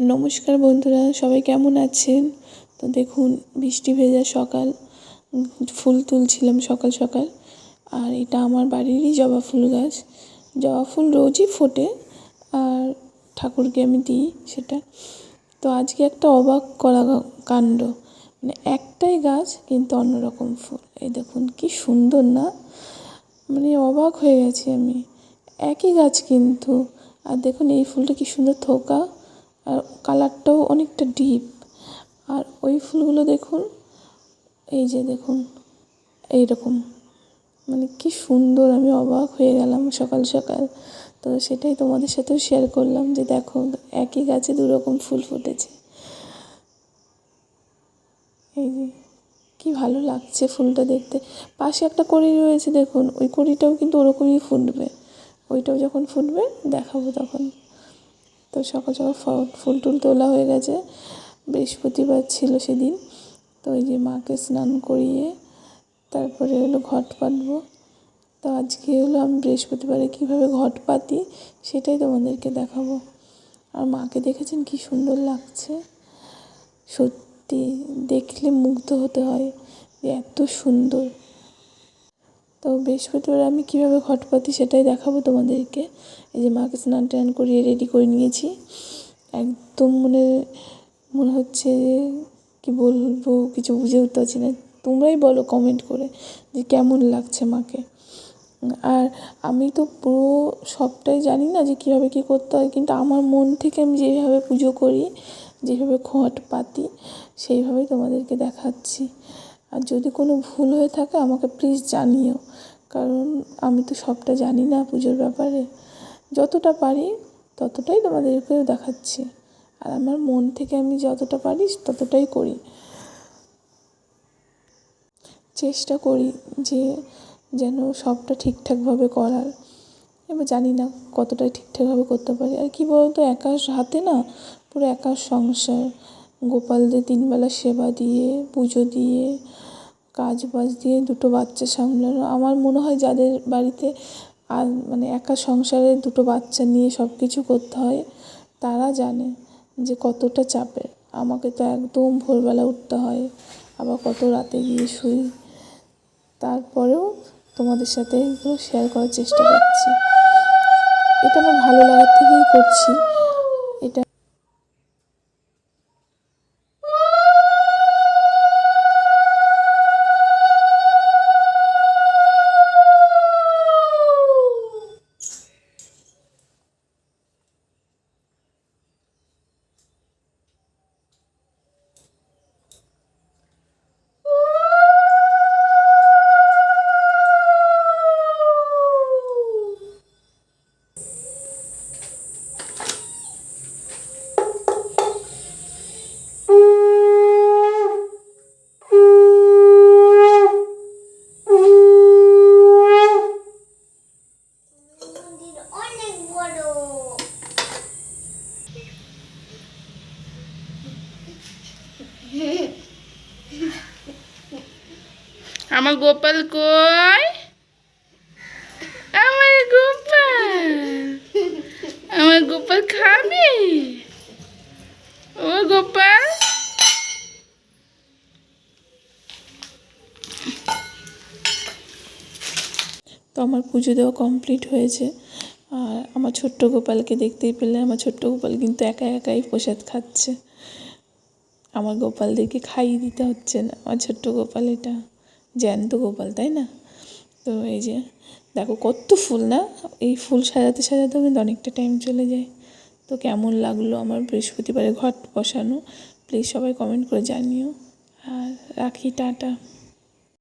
নমস্কার বন্ধুরা, সবাই কেমন আছেন? তো দেখুন, বৃষ্টি ভেজা সকাল, ফুল তুলছিলাম সকাল সকাল। আর এটা আমার বাড়িরই জবা ফুল গাছ। জবা ফুল রোজই ফোটে আর ঠাকুরকে আমি দিই সেটা। তো আজকে একটা অবাক করা কাণ্ড, মানে একটাই গাছ কিন্তু অন্যরকম ফুল। এই দেখুন কি সুন্দর না, মানে অবাক হয়ে গেছি আমি। একই গাছ কিন্তু, আর দেখুন এই ফুলটা কি সুন্দর থোকা, আর কালারটাও অনেকটা ডিপ। আর ওই ফুলগুলো দেখুন, এই যে দেখুন এইরকম, মানে কি সুন্দর। আমি অবাক হয়ে গেলাম সকাল সকাল। তো সেটাই তোমাদের সাথেও শেয়ার করলাম যে দেখো, একই গাছে দুরকম ফুল ফুটেছে। এই যে কি ভালো লাগছে ফুলটা দেখতে। পাশে একটা কড়ি রয়েছে দেখুন, ওই কড়িটাও কিন্তু ওরকমই ফুটবে। ওইটাও যখন ফুটবে দেখাবো তখন। তো সকাল সকাল ফুল টুল তোলা হয়ে গেছে, বৃহস্পতিবার ছিল সেদিন। তো ওই যে মাকে স্নান করিয়ে তারপরে হলো ঘট পাতবো। তো আজকে হলো আমি বৃহস্পতিবারে কীভাবে ঘট পাতি সেটাই তোমাদেরকে দেখাবো। আর মাকে দেখেছেন কি সুন্দর লাগছে, সত্যি দেখলে মুগ্ধ হতে হয় যে এত সুন্দর। তো বৃহস্পতিবার আমি কীভাবে ঘট পাতি সেটাই দেখাবো তোমাদেরকে। এই যে মাকে স্নান টান করিয়ে রেডি করে নিয়েছি, একদম মনে হচ্ছে কি বলবো, কিছু বুঝে উঠতে পারছি না। তোমরাই বলো কমেন্ট করে যে কেমন লাগছে মাকে। আর আমি তো পুরো সবটাই জানি না যে কীভাবে কী করতে হয়, কিন্তু আমার মন থেকে আমি যেভাবে পুজো করি, যেভাবে ঘট পাতি, সেইভাবেই তোমাদেরকে দেখাচ্ছি। আর যদি কোনো ভুল হয়ে থাকে আমাকে প্লিজ জানিও, কারণ আমি তো সবটা জানি না পুজোর ব্যাপারে। যতটা পারি ততটাই তোমাদেরকেও দেখাচ্ছি, আর আমার মন থেকে আমি যতটা পারি ততটাই করি, চেষ্টা করি যে যেন সবটা ঠিকঠাকভাবে করার। এবার জানি না কতটা ঠিকঠাকভাবে করতে পারি। আর কী বলতো, একা হাতে না পুরো একা সংসার, গোপালদের 3 বেলা সেবা দিয়ে, পুজো দিয়ে, কাজ বাজ দিয়ে, 2টো বাচ্চা সামলানো। আমার মনে হয় যাদের বাড়িতে আর মানে একা সংসারে 2টো বাচ্চা নিয়ে সব কিছু করতে হয় তারা জানে যে কতটা চাপের। আমাকে তো একদম ভোরবেলা উঠতে হয়, আবার কত রাতে গিয়ে শুই। তারপরেও তোমাদের সাথে এগুলো শেয়ার করার চেষ্টা করছি। এটা আমার ভালো লাগার থেকেই করছি এটা। আমার গোপাল কই? আমার গোপাল, আমার গোপাল খাবে? ও গোপাল, তো আমার পুজো দেওয়া কমপ্লিট হয়েছে। আর আমার ছোট্ট গোপালকে দেখতেই পেলে, আমার ছোট্ট গোপাল কিন্তু একা একাই প্রসাদ খাচ্ছে। আমার গোপালদেরকে খাইয়ে দিতে হচ্ছে না। আমার ছোট্ট গোপাল এটা জ্যান্ত গোপাল, তাই না? তো এই যে দেখো কত ফুল না, এই ফুল সাজাতে সাজাতেও কিন্তু অনেকটা টাইম চলে যায়। তো কেমন লাগলো আমার বৃহস্পতিবারে ঘট বসানো, প্লিজ সবাই কমেন্ট করে জানিও। আর রাখি, টাটা।